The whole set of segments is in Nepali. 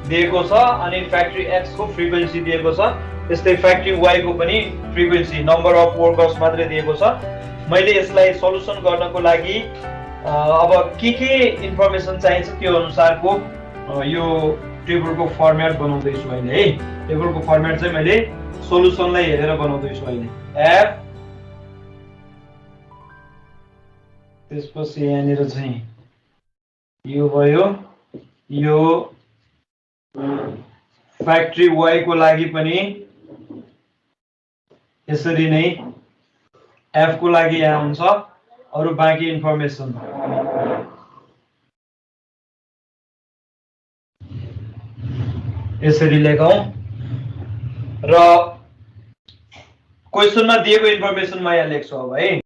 दिएको छ अनि फ्याक्ट्री एक्स को फ्रिक्वेन्सी दिएको छ, त्यस्तै फ्याक्ट्री वाई को पनि फ्रिक्वेन्सी नम्बर अफ वर्कर्स मात्रै दिएको छ। मैले यसलाई सल्युसन गर्नको लागि अब के इन्फर्मेसन चाहिन्छ त्यो अनुसारको यो टेबलको फर्मेट बनाउँदैछु अहिले है। टेबलको फर्मेट चाहिँ मैले सोलुसनलाई हेरेर बनाउँदैछु अहिले। एफ त्यसपछि यहाँनिर चाहिँ यो भयो, यो फ्याक्ट्री वाई को लागि पनि यसरी नै एफ को लागि यहाँ हुन्छ, अरु बाँकी इन्फर्मेसन यसरी लेखौं र क्वेशनमा दिएको इन्फर्मेसन म यहाँ लेख्छु अब है।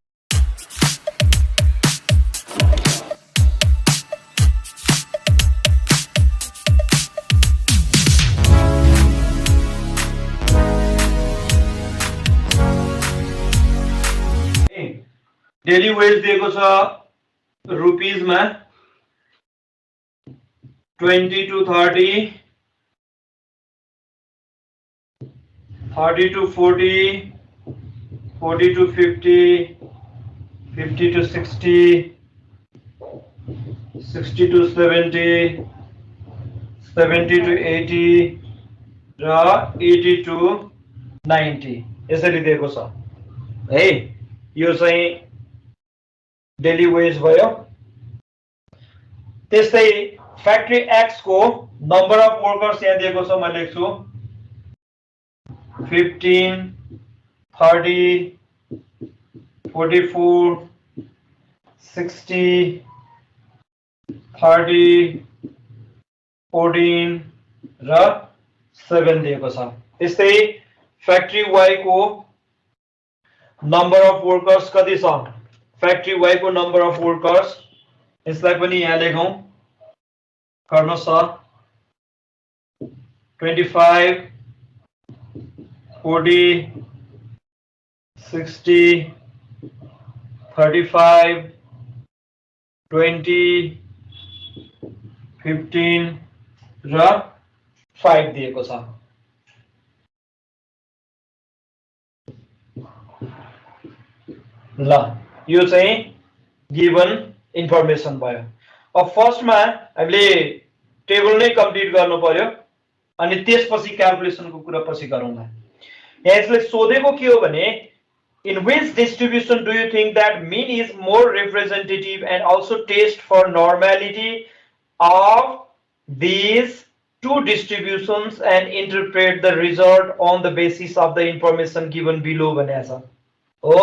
डेली वेज दिएको छ रुपीज मा 20 to 30, 30 to 40, 40 to 50, 50 to 60, 60 to 70, 70 to 80 र 80 to 90 यसरी दिएको छ है। यो चाहिँ डेली वेज भयो। त्यस्तै फ्याक्ट्री एक्स को नम्बर अफ वर्कर्स यहाँ दिएको छ, म लेख्छु 15, 30, 44, 60, 30, 14 र 7 दिएको छ। त्यस्तै फ्याक्ट्री वाई को नम्बर अफ वर्कर्स कति छ, फ्याक्ट्री वाई को नम्बर अफ वर्कर्स यसलाई पनि यहाँ लेखौं, गर्नुहोस् 25, 40, 60, 35, 20, 15 र 5 दिएको छ। ल यो चाहिँ गिवन इन्फर्मेसन भयो। अब फर्स्टमा हामीले टेबल नै कम्प्लिट गर्नु पर्यो अनि त्यसपछि क्याल्कुलेसनको कुरा पछि गरौँला। यहाँ यसले सोधेको के हो भने in which distribution do you think that mean is more representative and also test for normality of these two distributions and interpret the result on the basis of the information given below भनेको छ हो।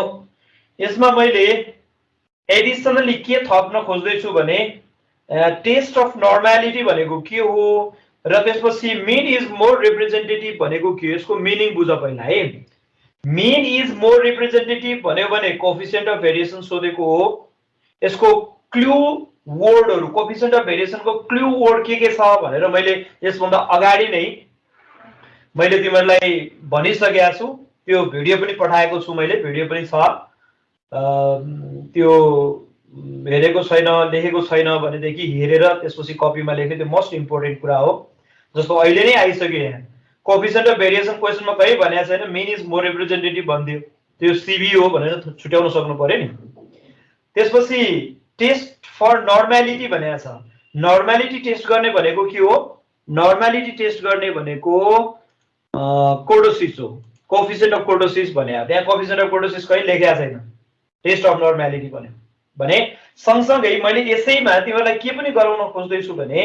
यसमा मैले एडिसनली के थप्न खोज्दैछु भने टेस्ट अफ नर्मालिटी भनेको के हो र त्यसपछि मीन इज मोर रिप्रेजेन्टेटिभ भनेको के हो, यसको मिनिङ बुझ पहिला है। मीन इज मोर रिप्रेजेन्टेटिभ भन्यो भने कोएफिसिएन्ट अफ भेरिएसन सोधेको हो। यसको क्लु वर्डहरु कोएफिसिएन्ट अफ भेरिएसन को क्लु वर्ड के छ भनेर मैले यसभन्दा अगाडि नै मैले तिमीहरुलाई भनिसकेको छु। त्यो भिडियो पनि पठाएको छु मैले, भिडियो पनि छ, त्यो हेरेको छैन लेखेको छैन भनेदेखि हेरेर त्यसपछि कपीमा लेख्ने त्यो मोस्ट इम्पोर्टेन्ट कुरा हो। जस्तो अहिले नै आइसक्यो यहाँ कोएफिसिएन्ट अफ भेरिएसन क्वेशनमा कहीँ भनेको छैन मीन इज मोर रिप्रेजेन्टेटिभ भन्दियो, त्यो सीबी हो भनेर छुट्याउन सक्नु पर्यो नि। त्यसपछि टेस्ट फर नर्मालिटी भनेको छ। नर्मालिटी टेस्ट गर्ने भनेको के हो, नर्मालिटी टेस्ट गर्ने भनेको कोर्डोसिस हो, कोएफिसिएन्ट अफ कोर्डोसिस भने त्यहाँ कोएफिसिएन्ट अफ कोर्डोसिस कहीँ लेखेको छैन। टेस्ट अफ नर्मालिटी भन्यो भने सँगसँगै मैले यसैमा तिमीहरुलाई के पनि गराउन खोज्दैछु भने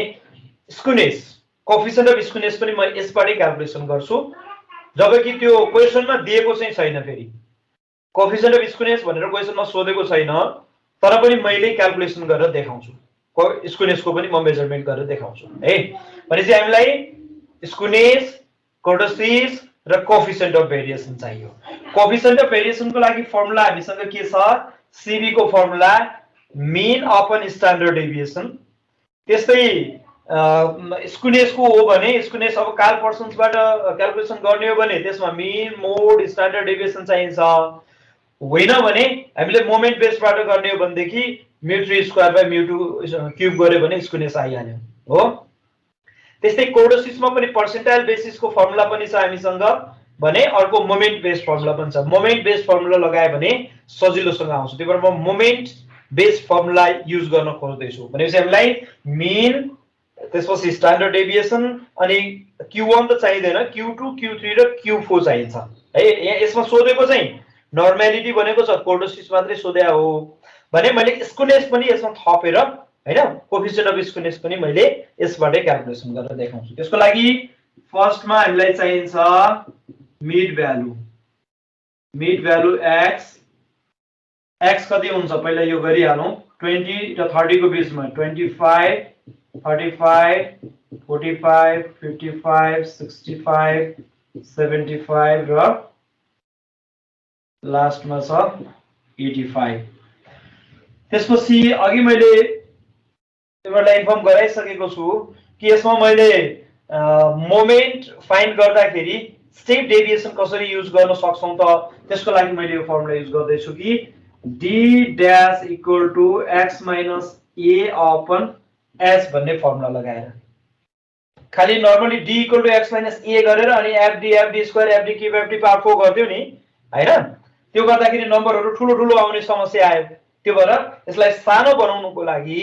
स्कुनेस कोएफिसिएन्ट अफ स्कुनेस पनि म यसबाटै क्याल्कुलेसन गर्छु, जबकि त्यो क्वेशनमा दिएको चाहिँ छैन। फेरि कोएफिसिएन्ट अफ स्कुनेस भनेर क्वेशनमा सोधेको छैन, तर पनि मैले क्याल्कुलेसन गरेर देखाउँछु, स्कुनेसको पनि म मेजरमेन्ट गरेर देखाउँछु है। भनेपछि हामीलाई स्कुनेस, कोर्डोसिस र कोएफिसिएन्ट अफ भेरिएसन चाहियो। कोएफिसिएन्ट अफ भेरिएसन को लागि फर्मुला हामीसँग के छ, सीबी को फर्मुला मीन अपन स्ट्यान्डर्ड डेभिएसन। त्यस्तै स्कुनेस को हो भने स्कुनेस अब काल पर्सन्सबाट क्याल्कुलेसन गर्ने हो भने त्यसमा मीन मोड स्ट्यान्डर्ड डेभिएसन चाहिन्छ। होइन भने हामीले मोमेन्ट बेसबाट गर्ने हो भनेदेखि म्यु 3 स्क्वायर बाइ म्यु 2 क्युब गर्यो भने स्कुनेस आइहाल्यो हो। त्यस्तै कोर्डोसिसमा पनि पर्सेन्टाइल बेसिसको फर्मुला पनि छ हामीसँग भने अर्को मोमेन्ट बेस्ड फर्मुला पनि छ। मोमेन्ट बेस्ड फर्मुला लगाए भने सजिलोसँग आउँछ, त्यही भएर म मोमेन्ट बेस्ड फर्मुला युज गर्न खोज्दैछु। भनेपछि हामीलाई मिन, त्यसपछि स्ट्यान्डर्ड डेभिएसन, अनि Q1 त चाहिँदैन, Q2 Q3 र Q4 चाहिन्छ है। यसमा सोधेको चाहिँ नर्मालिटी भनेको छ, कोर्डोसिस मात्रै सोधे हो भने मैले स्कुनेस पनि यसमा थपेर हैन, कोएफिसिएन्ट अफ स्कुनेस पनि मैले यसबाटै क्याल्कुलेसन गरेर देखाउँछु। त्यसको लागि फर्स्टमा हामीलाई चाहिन्छ mid value. Mid value x कति हुन्छ पहिला यो गरिहालौं। 20 र 30 को बीचमा 25 35 45 55 65 75 र लास्टमा छ 85। त्यसपछि अघि मैले तिमीलाई इन्फर्म गराइसकेको छु कि यसमा मैले मोमेन्ट फाइन्ड गर्दाखेरि स्टेप डेभिएसन कसरी युज गर्न सक्छौं त। त्यसको लागि मैले यो फर्मुला युज गर्दै छु कि d dash equal to x minus a upon s भन्ने फर्मुला लगाएर खाली normally d equal to x minus a गरेर अनि fd square fd cube fd power 4 गर्दियो नि हैन। त्यो गर्दाखेरि नम्बरहरु ठुलो ठुलो आउने समस्या आयो। त्यो भएर यसलाई सानो बनाउनको लागि,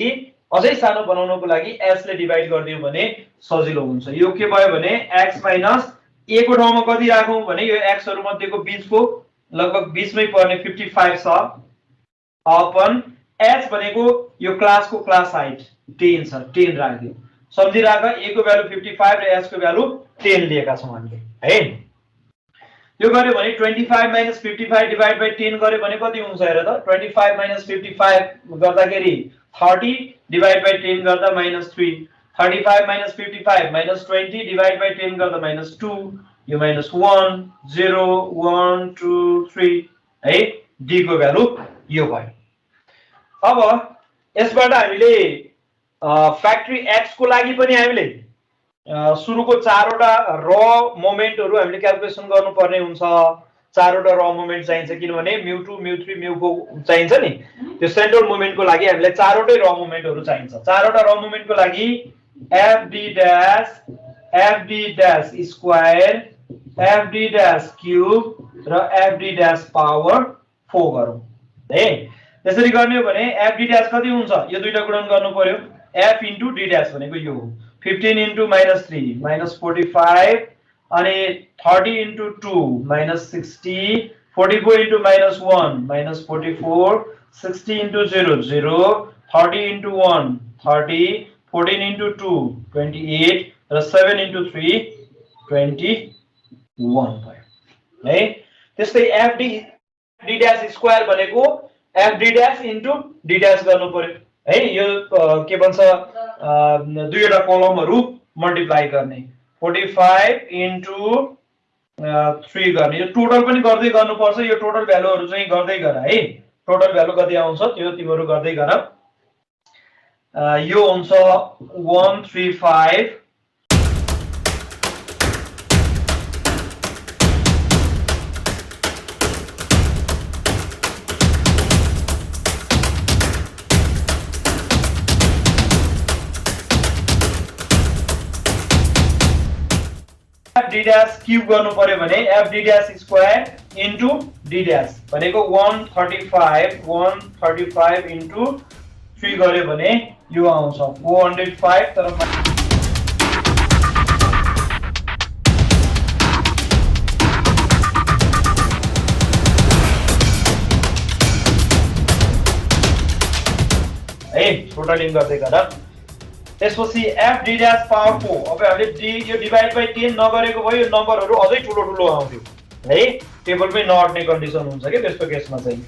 अझै सानो बनाउनको लागि s ले डिवाइड गर्दियो भने सजिलो हुन्छ। यो के भयो भने x minus a को ठाउँमा कति राखौं भने यो x हरु मध्येको बीचको लगभग बीचमै पर्ने 55 छ अपन s भनेको यो क्लासको क्लास हाइट 10 छ, 10 राख्दियो। सम्झिराख a को भ्यालु 55 र s को भ्यालु 10 लिएका छौं हामीले है। यो गर्यो भने 25 - 55 डिवाइड बाइ 10 गर्यो भने कति हुन्छ हेर त। 25 - 55 गर्दाखेरि 30 डिवाइड बाइ 10 गर्दा -3, 35 - 55 -20 डिवाइड बाइ 10 गर्दा -2, यो -1 0 1 2 3 है। d को भ्यालु यो भयो। अब यसबाट हामीले फ्याक्ट्री x को लागि पनि हामीले सुरुको 4 वटा र मोमेन्टहरु हामीले क्याल्कुलेसन गर्नुपर्ने हुन्छ। 4 वटा र मोमेन्ट चाहिन्छ किनभने μ2 μ3 μ4 चाहिन्छ नि। त्यो सेन्ट्रल मोमेन्टको लागि हामीलाई 4 वटै र मोमेन्टहरु चाहिन्छ। 4 वटा र मोमेन्टको लागि fd dash square fd dash cube र fd dash पावर 4 गरौँ है। त्यसरी गर्ने हो भने fd dash कति हुन्छ, यो दुईटा गुणन गर्नु पर्यो। f * d dash भनेको यो हो। 15 * -3 -45 अनि 30 * 2 -60 44 * -1 -44 60 * 0 0 30 * 1 30 14 * 2 28 र 7 * 3 21 भयो है। त्यस्तै fd dash स्क्वायर भनेको fd dash * d dash गर्नु पर्यो है। यो के भन्छ दुईवटा कलमहरु मल्टिप्लाई गर्ने 45 * 3 गर्ने। यो टोटल पनि गर्दै गर्नुपर्छ। यो टोटल भ्यालुहरु चाहिँ गर्दै गर है। टोटल भ्यालु कति आउँछ त्यो तिमीहरु गर्दै गर। यो हुन्छ 135 fd dash क्यूब गर्नु पर्यो भने fd dash square * d dash भनेको 135 * 3 गर्यो भने यो आउँछ 405 तर ए टोटलिङ गर्दै गर। त्यसपछि fd dash पावर 4 अब हामीले d यो डिवाइड बाइ 10 नगरेको भयो, यो नम्बरहरु अझै ठुलो ठुलो आउँथ्यो है। टेबलमै नअट्ने कन्डिसन हुन्छ के त्यस्तो केसमा चाहिँ।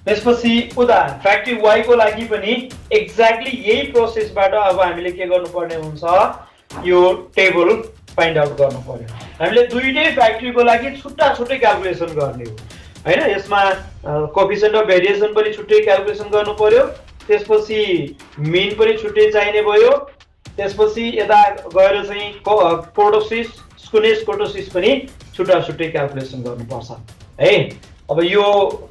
त्यसपछि उदाहरण फ्याक्ट्री y को लागि पनि एक्ज्याक्टली यही प्रोसेसबाट अब हामीले के गर्नुपर्ने हुन्छ, यो टेबल फाइन्ड आउट गर्नु पर्यो। हामीले दुईटै फ्याक्ट्रीको लागि छुट्टा छुट्टै क्याल्कुलेसन गर्ने हो हैन। यसमा कोएफिसिएन्ट अफ भेरिएसन पनि छुट्टै क्याल्कुलेसन गर्नु पर्यो। त्यसपछि मिन पनि छुट्टै चाहिने भयो त्यसपछि यता गएर चाहिँ कोर्डोसिस स्कुनेस कोर्डोसिस पनि छुट्टा छुट्टै क्याल्कुलेसन गर्नुपर्छ है। अब यो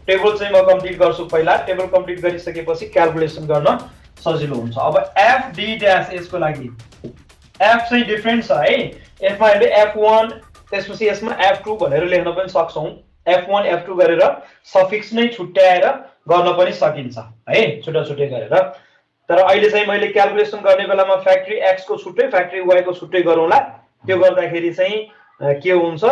टेबल चाहिँ म कम्प्लिट गर्छु पहिला। टेबल कम्प्लिट गरिसकेपछि क्याल्कुलेसन गर्न सजिलो हुन्छ। अब एफ डी ड्यास यसको लागि एफ चाहिँ डिफरेन्ट छ है। एफमा हामीले F1 त्यसपछि यसमा F2 भनेर लेख्न पनि सक्छौँ। F1 F2 गरेर सफिक्स नै छुट्याएर गर्न पनि सकिन्छ है, छुट्टा छुट्टै गरेर। तर अहिले चाहिँ मैले क्याल्कुलेसन गर्ने बेलामा फ्याक्ट्री एक्स को छुट्टै फ्याक्ट्री वाई को छुट्टै गरौँला। त्यो गर्दाखेरि चाहिँ के हुन्छ,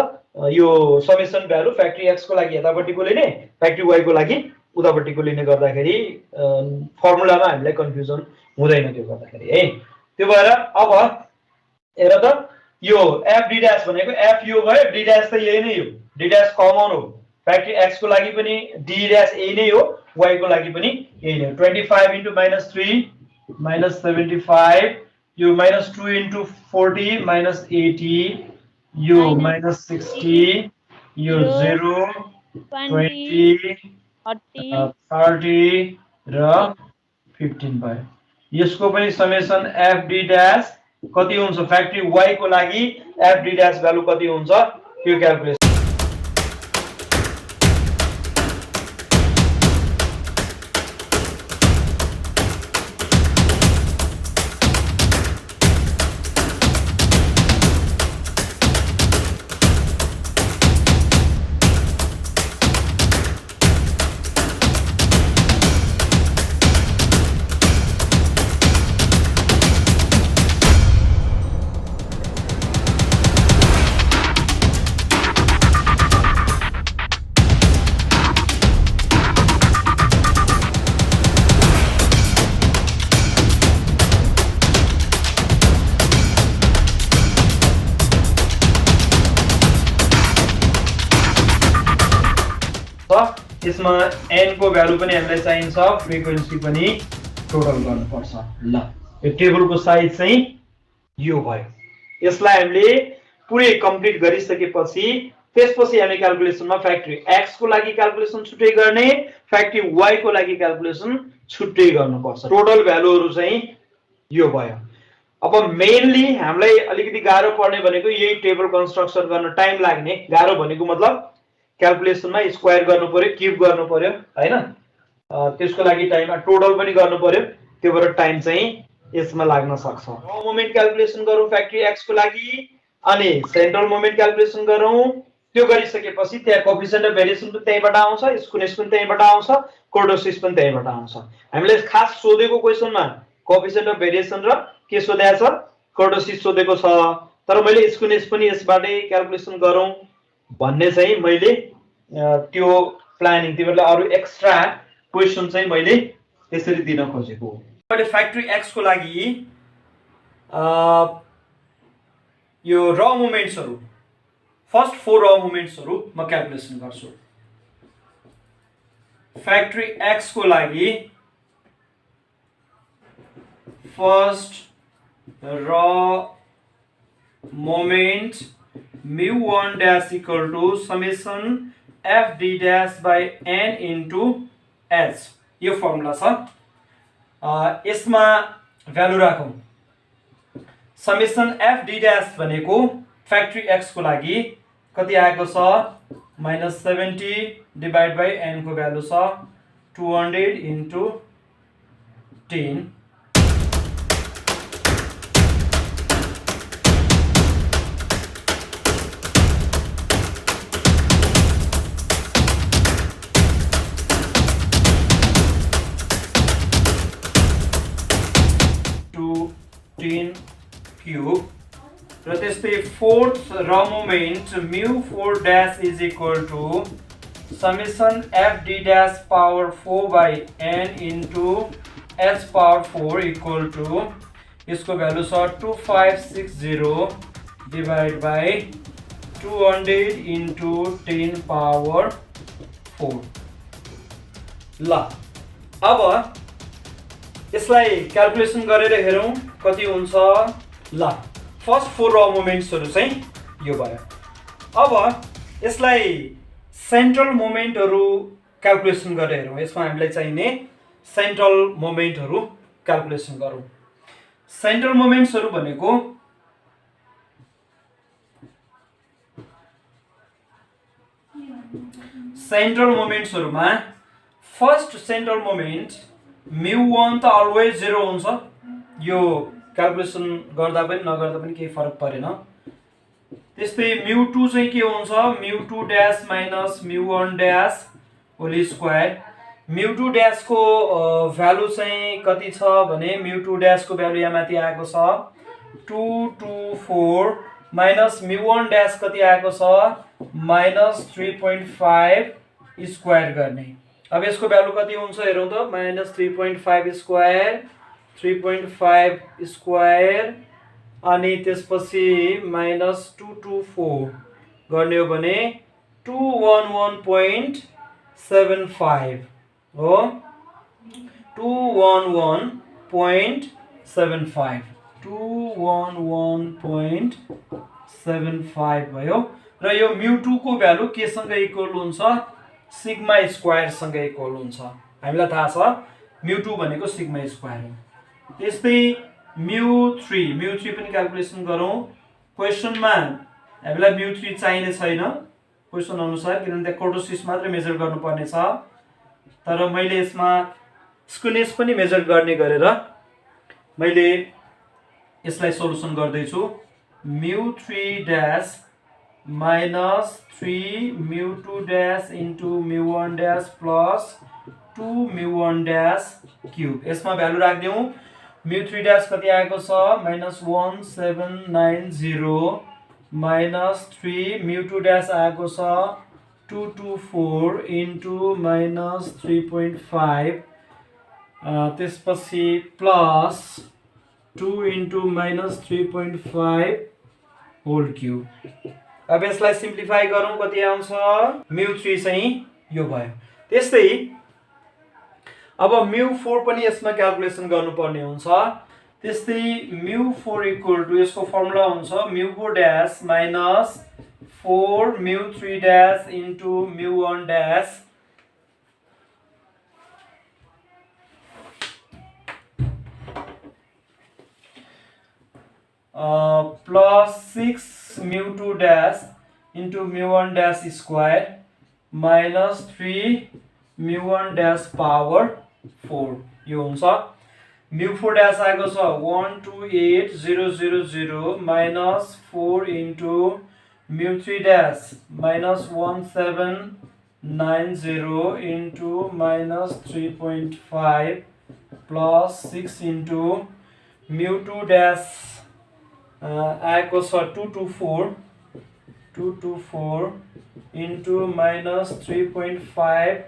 यो समेसन भ्यालु फ्याक्ट्री एक्स को लागि यतापट्टिको लिने, फ्याक्ट्री वाई को लागि उतापट्टिको लिने गर्दाखेरि फर्मुलामा हामीलाई कन्फ्युजन हुँदैन त्यो गर्दाखेरि है। त्यो भएर अब हेर त, यो एफ डी ड्यास भनेको एफ यो भयो, डी ड्यास त यही नै हो, डी ड्यास कमन हो। फ्याक्ट्री एक्स को लागि पनि डी ड्यास यही नै हो, वाई को लागि पनि यही नै हो। 25 into -3 -75, यो -2 into 40 -80, यो -60, यो 0 20 30 र 15 भयो। यसको पनि समेसन एफ डी ड्यास कति हुन्छ, फ्याक्ट्री वाई को लागि एफ डी ड्यास भ्यालु कति हुन्छ त्यो क्याल्कुलेसन। यसमा n को भ्यालु पनि हामीलाई चाहिन्छ, फ्रिक्वेन्सी पनि टोटल गर्नुपर्छ। ल, यो टेबलको साइज चाहिँ यो भयो। यसलाई हामीले पुरै कम्प्लिट गरिसकेपछि त्यसपछि हामी क्याल्कुलेसनमा फ्याक्ट्री एक्स को लागि क्याल्कुलेसन छुट्टै गर्ने, फ्याक्ट्री वाई को लागि क्याल्कुलेसन छुट्टै गर्नुपर्छ। टोटल भ्यालुहरु चाहिँ यो भयो। अब मेनली हामीलाई अलिकति गाह्रो पर्ने भनेको यही टेबल कन्स्ट्रक्सन गर्न टाइम लाग्ने। गाह्रो भनेको मतलब क्याल्कुलेसनमा स्क्वायर गर्नु पर्यो, क्यूब गर्नु पर्यो हैन, त्यसको लागि टाइम टोटल पनि गर्नु पर्यो, त्यो भएर टाइम चाहिँ यसमा लाग्न सक्छ। र मोमेन्ट क्याल्कुलेसन गरौँ फ्याक्ट्री एक्स को लागि, अनि सेन्ट्रल मोमेन्ट क्याल्कुलेसन गरौँ। त्यो गरिसकेपछि त्यहाँ कोएफिसिएन्ट अफ भेरिएसन पनि त्यहीबाट आउँछ, स्कुनेस पनि त्यहीबाट आउँछ, कोर्डोसिस पनि त्यहीबाट आउँछ। हामीले खास सोधेको क्वेशनमा कोएफिसिएन्ट अफ भेरिएसन र के सोधेको छ, कोर्डोसिस सोधेको छ। तर मैले स्कुनेस पनि यसबाटै क्याल्कुलेसन गरौँ भन्ने चाहिँ मैले त्यो प्लानिङ, त्यो मतलब अरु एक्स्ट्रा क्वेशन चाहिँ मैले त्यसरी दिन खोजेको हो। मैले फ्याक्ट्री एक्स को लागि यो र मोमेन्ट्सहरु फर्स्ट 4 र मोमेन्ट्सहरु म क्याल्कुलेसन गर्छु। फ्याक्ट्री एक्स को लागि फर्स्ट र moment mu1 dash equal to summation f d dash by n into h, यो फर्मुला छ। यसमा भ्यालु राखौं। समेसन f d dash भनेको फ्याक्ट्री x को लागि कति आएको छ, -70 डिवाइड बाइ n को भ्यालु छ 200 into 10 क्यूब। र त्यस्तै फोर्थ र moment mu4 dash is equal to summation f d dash power 4 by n into h power 4 equal to, यसको भ्यालु छ 2560 डिवाइड बाइ 200 into 10 power 4। ल, अब यसलाई क्याल्कुलेसन गरेर हेरौं कति हुन्छ। ल, फर्स्ट 4 र मोमेन्ट्सहरु चाहिँ यो भयो। अब यसलाई सेन्ट्रल मोमेन्टहरु क्याल्कुलेसन गरेर हेरौं। यसमा हामीलाई चाहिने सेन्ट्रल मोमेन्टहरु क्याल्कुलेसन गरौं। सेन्ट्रल मोमेन्ट्सहरु भनेको सेन्ट्रल मोमेन्ट्सहरुमा फर्स्ट सेन्ट्रल मोमेन्ट μ1 त अलवेज 0 हुन्छ, यो क्याल्कुलेसन गर्दा पनि नगर्दा पनि केही फरक परेन। त्यस्तै μ2 चाहिँ के हुन्छ, μ2 dash minus μ1 dash whole square. μ2 dash को भ्यालु चाहिँ कति छ भने μ2 ड्याश को भ्यालु यहाँ माथि आएको छ 224 माइनस μ1 ड्याश कति आएको छ माइनस 3.5 स्क्वायर गर्ने। अब यसको भ्यालु कति हुन्छ हेरौँ त, माइनस 3.5 स्क्वायर 3.5 स्क्वायर अनि त्यसपछि माइनस 224 गर्ने हो भने 211.75 हो, 211.75 211.75 भयो। र यो μ2 को भ्यालु के सँग इक्वल हुन्छ, सिग्मा स्क्वायर सँग इक्वल हुन्छ। हामीलाई थाहा छ μ2 भनेको सिग्मा स्क्वायर हो। त्यस्तै μ3 पनि क्याल्कुलेसन गरौँ। क्वेशनमा हामीलाई μ3 चाहिने छैन क्वेशन अनुसार, किनभने त्यहाँ कोर्टोसिस मात्र मेजर गर्नुपर्ने छ, तर मैले यसमा स्क्विनेस पनि मेजर गर्ने गरेर मैले यसलाई सोलुसन गर्दै छु। μ3 dash minus 3 μ2 dash into μ1 dash plus 2 μ1 dash cube. यसमा भ्यालु राख्दियौ। μ3 ड्याश कति आएको छ माइनस 1790 माइनस 3 μ2 ड्याश आएको छ 224 इन्टु माइनस 3.5 त्यसपछि plus 2 into minus 3.5 whole cube. अब यसलाई सिम्प्लिफाई गरौँ, कति आउँछ μ3 चाहिँ यो भयो। त्यस्तै अब μ4 पनि यसमा क्याल्कुलेसन गर्नुपर्ने हुन्छ। त्यस्तै μ4 इक्वल टु यसको फर्मुला हुन्छ μ4 dash minus 4 μ3 dash into μ1 dash plus 6 μ2 dash into μ1 dash square minus 3 μ1 dash power 4 यो हुन्छ। μ4 ड्याश आएको छ 128000 minus 4 into μ3 dash minus 1790 into minus 3.5 plus 6 into μ2 dash आएको छ 224 into minus 3.5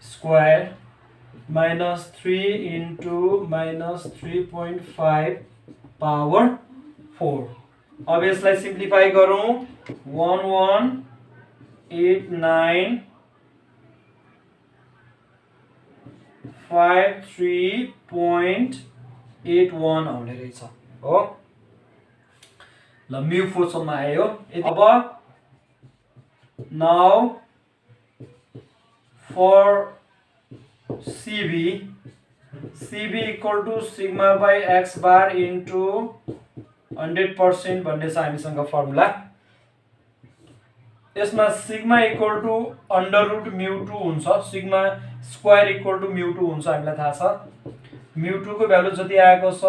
square minus 3 into minus 3.5 power 4। अब यसलाई सिम्प्लिफाई गरौँ। 118953.81 आउने रहेछ हो। ल μ4 सम्म आयो। अब now for CB equal to sigma by X bar into 100% भन्ने छ हामीसँग फर्मुला। यसमा sigma equal to under root μ2 हुन्छ, सिग्मा स्क्वायर इक्वल टु μ2 हुन्छ, हामीलाई थाहा छ। μ2 को भ्यालु जति आएको छ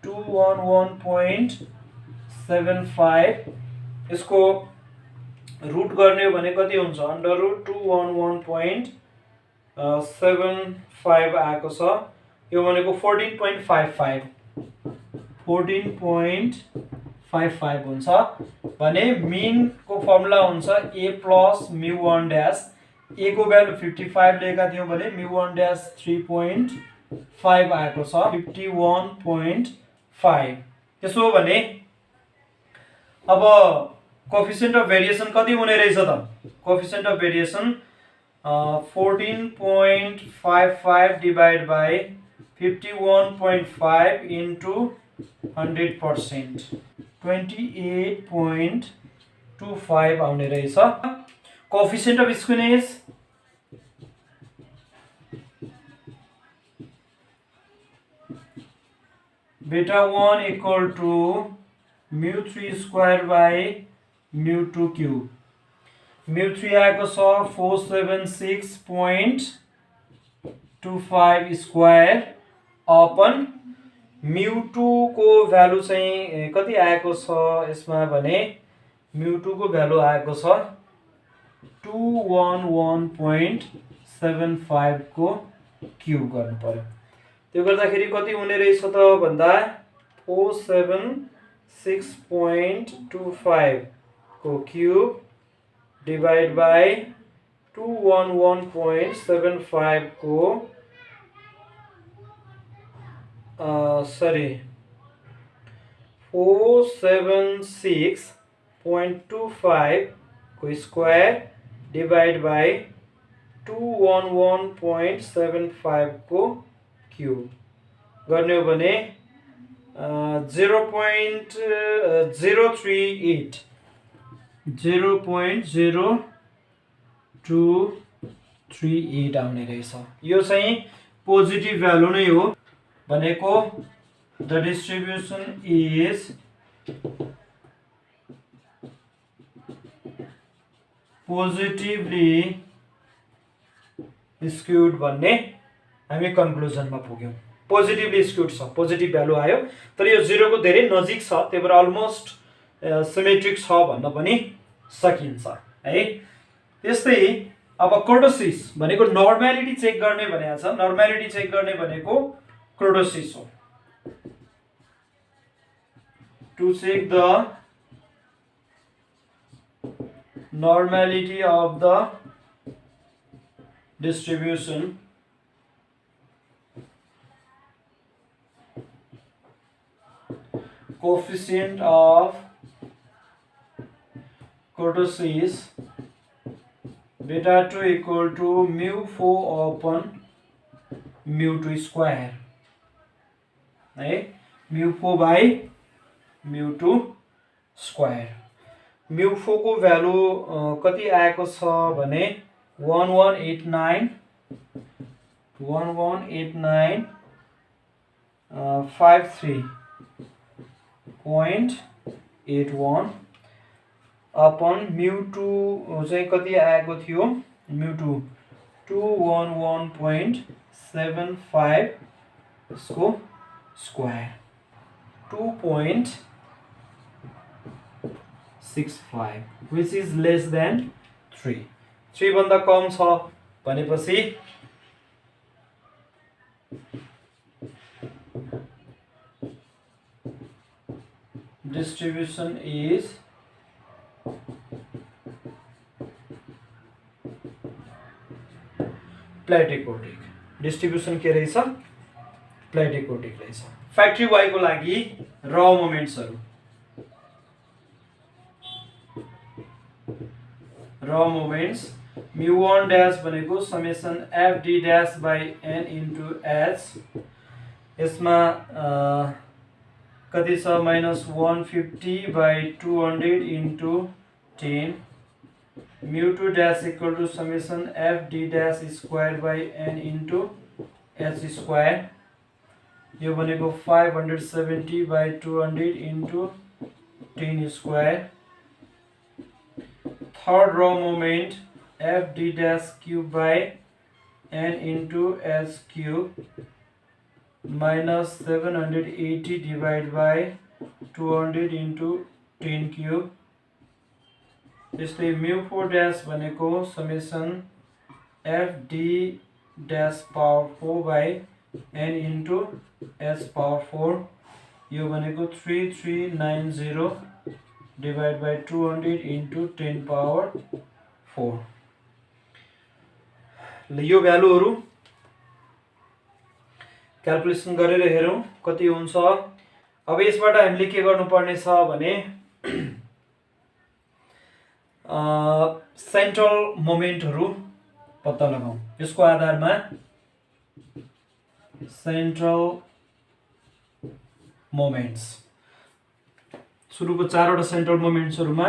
211.75। यसको रुट गर्ने हो भने कति हुन्छ अंडर रुट 211.75 आएको छ। यो भनेको 14.55 हुन्छ भने मीन को फर्मुला हुन्छ a प्लस μ1 ड्याश। a को भ्यालु 55 लिएका थियौं भने μ1 ड्याश 3.5 आएको छ 51.5। त्यसो हो भने अब कोएफिशिएंट अफ भेरिएसन कति हुने रहेछ त? Coefficient of variation 14.55 divide by 51.5 into 100% 28.25 आउने रहेछ। Coefficient of skewness beta 1 equal to mu3 square by mu2 cube. mu3 आएको छ 476.25 स्क्वायर अपन mu2 को भ्यालु चाहिँ कति आएको छ यसमा भने mu2 को भ्यालु आएको छ 211.75 को क्यूब गर्नु पर्यो। त्यो गर्दाखेरि कति हुने रहेछ त भन्दा 476.25 को क्यूब डिवाइड बाई 211.75 को 476.25 को स्क्वायर डिवाइड बाई 211.75 को क्यूब गर्ने हो भने 0.038 आउने रहेछ। यो चाहिँ पोजिटिभ भ्यालु नै हो भनेको the distribution is positively skewed भन्ने हामी कन्क्लुजनमा पुग्यौं। पोजिटिभली स्क्यूड छ, पोजिटिभ भ्यालु आयो, तर यो 0 को धेरै नजिक छ, त्यही भएर अलमोस्ट सिमेट्रिक छ भन्न पनि सकिन्छ है। त्यस्तै अब कर्टोसिस भनेको नर्मालिटी चेक गर्ने भनेको छ। नर्मालिटी चेक गर्ने भनेको कर्टोसिस हो। To check the normality of the distribution coefficient of kurtosis beta 2 equal to mu 4 upon mu 2 square है mu 4 by mu 2 square। mu 4 को भ्यालु कति आएको छ भने 118953.81 अपन mu 2 चाहिँ कति आएको थियो mu 2 211.75 को square 2.65 which is less than 3 भन्दा कम छ भनेपछि distribution is प्लेटिकोटिक। डिस्ट्रिब्युसन के रहेछ प्लेटिकोटिक रहेछ। फ्याक्ट्री वाई को लागि र मोमेन्ट्सहरु र मोमेन्ट्स mu1 dash भनेको summation fd dash by n into h यसमा कति छ -150 by 200 into 10 mu2 dash equal to summation fd dash square by n into h square यो भनेको 570 by 200 into 10 square। Third raw moment fd dash cube by n into h cube minus 780 divided by 200 into 10 cube। त्यस्तै mu4 dash भनेको summation fd dash power 4 by n into h power 4 यो भनेको 3390 divided by 200 into 10 power 4। यो भ्यालुहरु क्याल्कुलेसन गरेर हेरौं कति हुन्छ। अब यसबाट हामीले के गर्नुपर्ने छ भने सेन्ट्रल मोमेन्टहरु पत्ता लगाऊ। यसको आधारमा सेन्ट्रल मोमेन्ट्स सुरुको चारवटा सेन्ट्रल मोमेन्ट्सहरुमा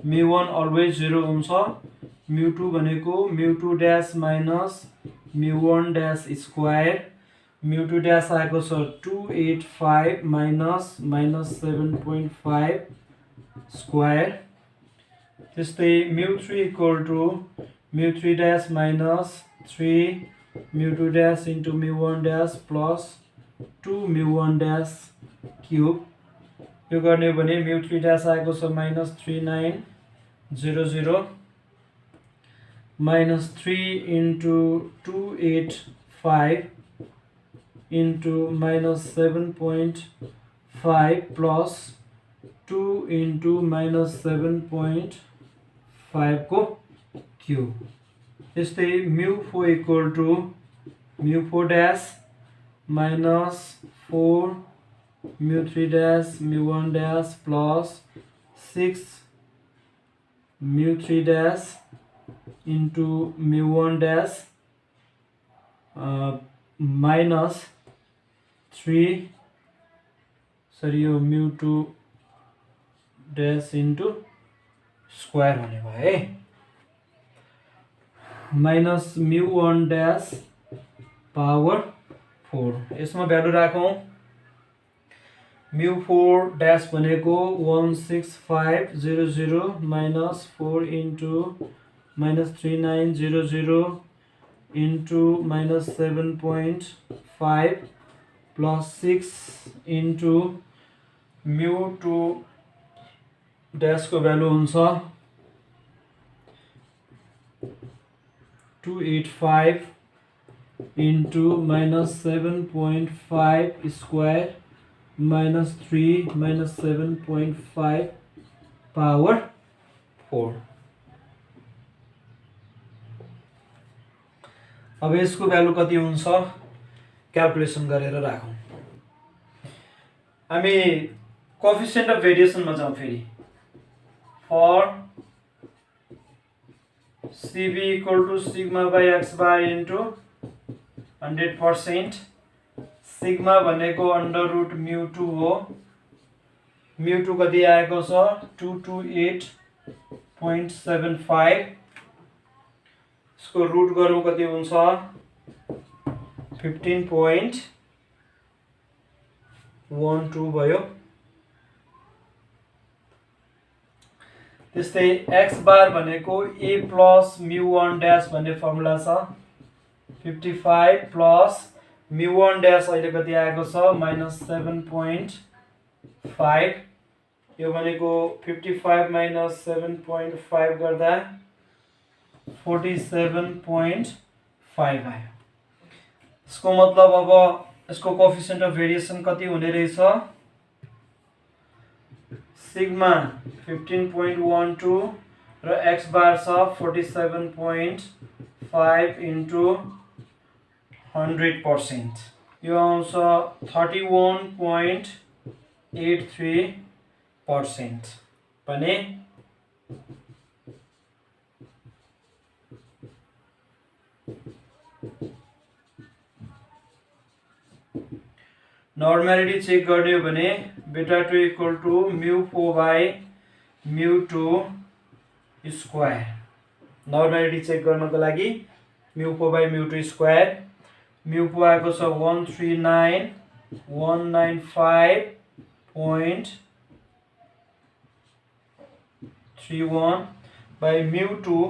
mu1 अलवेज 0 हुन्छ, mu2 भनेको mu2 dash minus mu1 dash square म्यु 2 ड्यास आएको छ 285 माइनस माइनस 7.5 स्क्वायर। त्यस्तै म्यु 3 इक्वल टु म्यु 3 ड्यास माइनस 3 म्यु 2 ड्यास इन्टु म्यु 1 ड्यास प्लस 2 म्यु 1 ड्यास क्युब। यो गर्ने हो भने म्यु 3 ड्यास आएको छ minus 3900 minus 3 into 285 into minus 7.5 plus 2 into minus 7.5 को क्युब। त्यस्तै म्यु 4 इक्वल टु म्यु 4 ड्यास माइनस 4 म्यु 3 ड्यास म्यु 1 ड्यास प्लस 6 म्यु 3 ड्यास इन्टु म्यु 1 ड्यास माइनस 3 सरी यो म्यु 2 ड्यास इन्टु स्क्वायर हुने भयो है माइनस म्यु 1 ड्यास पावर 4। यसमा भ्यालु राखौँ म्यु 4 ड्यास भनेको 16500 minus 4 into minus 3900 into minus 7.5 plus 6 into म्यु 2 ड्यासको भ्यालु हुन्छ 285 into minus 7.5 square minus 3 minus 7.5 power 4। अब यसको भ्यालु कति हुन्छ क्याल्कुलेसन गरेर राखौँ। हामी कोएफिसिएन्ट अफ भेरिएसनमा जाउँ फेरि for CB equal to sigma by X bar into 100%। Sigma भनेको अंडर रूट म्यु 2 हो। म्यु 2 कति आएको छ 228.75। इसको रूट गरौँ कति हुन्छ 15.12 भयो। त्यस्तै एक्स बार भनेको a प्लस म्यु 1 ड्यास भन्ने फर्मुला छ 55 प्लस म्यु 1 ड्यास अहिले कति आएको छ माइनस 7.5। यो भनेको 55 माइनस 7.5 गर्दा 47.5 आयो। इसको मतलब अब इसको कोएफिसिएन्ट अफ भेरिएसन कति हुने रहेछ सिग्मा 15.12 र एक्स बार छ 47.5 इन्टु 100%। यो आउँछ 31.83% भने नर्मालिटी चेक गर्ने हो भने बेटा 2 इक्वल टु म्यु 4 बाई म्यु 2 स्क्वायर। नर्मालिटी चेक गर्नको लागि म्यु 4 बाई म्यु 2 स्क्वायर। म्यु 4 आएको छ 139,195.31 बाई म्यु 2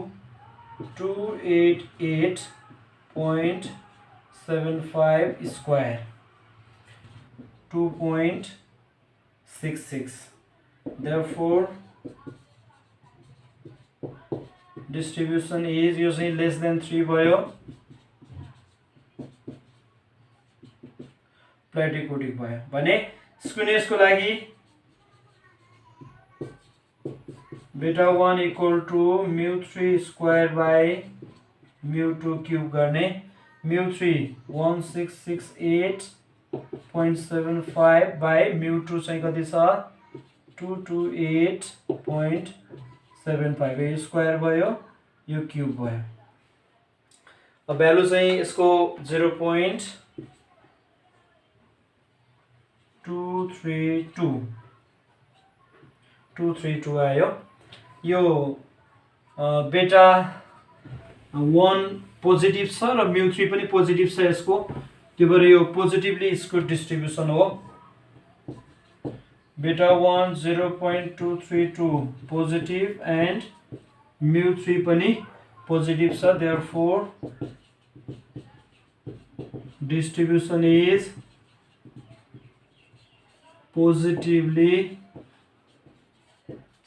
288.75 square 2.66। therefore distribution is using less than 3 भयो प्लेटिकोटिक भयो भने स्क्विनेसको लागि बेटा 1 इक्वल टु म्यु 3 स्क्वायर बाई म्यु 2 क्यूब गर्ने म्यु 3 1668.75 बाई म्यु 2 चाहिँ कति छ 228.75। यो स्क्वायर भयो यो क्यूब भयो। अब भ्यालु चाहिँ यसको 0.232 आयो। यो बेटा 1 पोजिटिभ छ र म्यु 3 पनि पोजिटिभ छ। यसको त्यो भएर यो पोजिटिभली स्क्युड डिस्ट्रिब्युसन हो beta 1 0.232 positive and mu 3 पनि positive छ therefore distribution is positively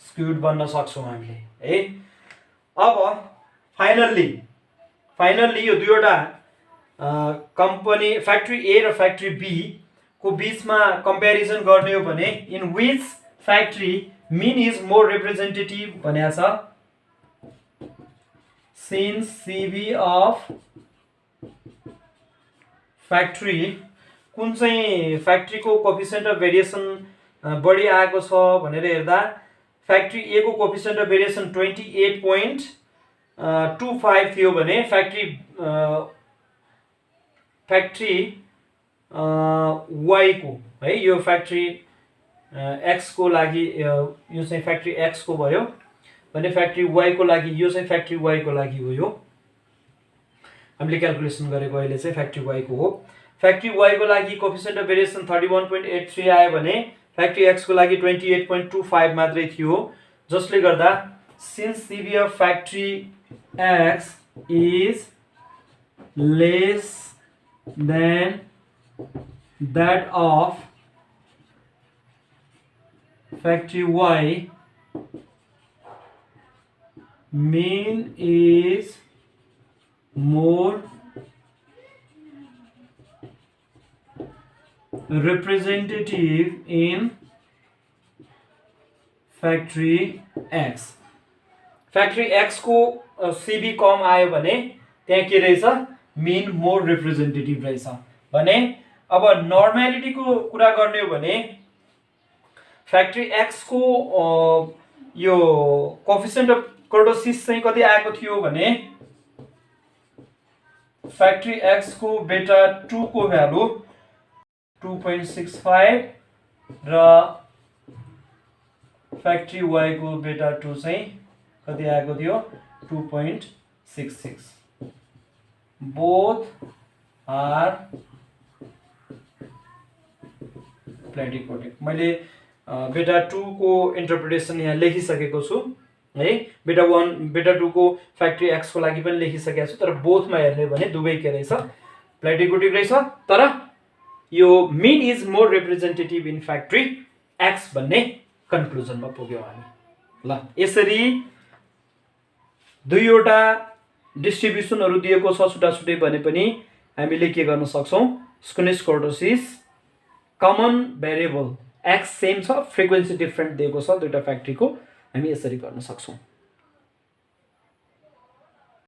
skewed बन्न सक्छौं हामीले है। अब फाइनल्ली यो दुईवटा कम्पनी फ्याक्ट्री ए र फ्याक्ट्री बी को बीचमा कम्प्यारिजन गर्ने हो भने in which factory mean is more representative भनेको छ सिन्स सीबी अफ फ्याक्ट्री कुन चाहिँ फ्याक्ट्रीको कोफिसिएन्ट अफ भेरिएसन बढी आएको छ भनेर हेर्दा फ्याक्ट्री ए को कोफिसिएन्ट अफ भेरिएसन 28.25 थियो भने फ्याक्ट्री वाई को है यो फ्याक्ट्री एक्स को लागि यो चाहिँ फ्याक्ट्री एक्स को भयो भने फ्याक्ट्री वाई को लागि यो चाहिँ फ्याक्ट्री वाई को लागि हो। यो हामीले क्याल्कुलेसन गरेको अहिले चाहिँ फ्याक्ट्री वाई को हो। फ्याक्ट्री वाई को लागि कोफिसिएन्ट अफ भेरिएसन 31.83 आयो भने फ्याक्ट्री एक्स को लागि 28.25 मात्रै थियो जसले गर्दा since CB of factory x is less than that of factory Y, mean is more representative in factory X. factory X को CB कम आयो भने त्यहाँ के रहेछ mean more representative रहेछ भने अब नर्मालिटी को कुरा गर्ने हो भने फ्याक्ट्री एक्स को यो कोफिसिएन्ट अफ कर्टोसिस चाहिँ कति आएको थियो भने फ्याक्ट्री एक्स को बेटा 2 को भ्यालु 2.65 र फ्याक्ट्री वाई को बेटा 2 चाहिँ कति आएको थियो 2.66 बोथ आर प्लेटिकोटिक। मैले बेटा 2 को इन्टरप्रिटेसन यहाँ लेखिसकेको छु है। बेटा 1 बेटा 2 को फ्याक्ट्री एक्स को लागि पनि लेखिसकेको छु तर बोथमा हेर्ने भने दुवै के रहेछ प्लेटिकोटिक रहेछ तर यो mean is more representative in factory X भन्ने कन्क्लुजनमा पुग्यौं हामी। ल यसरी दुईवटा डिस्ट्रिब्युसनहरु दिएको छ छुटाछुटै भने पनि हामीले के गर्न सक्छौं skewness kurtosis common variable X same छ फ्रिक्वेन्सी डिफरेन्ट दिएको छ दुईटा फ्याक्ट्रीको हामी यसरी गर्न सक्छौं।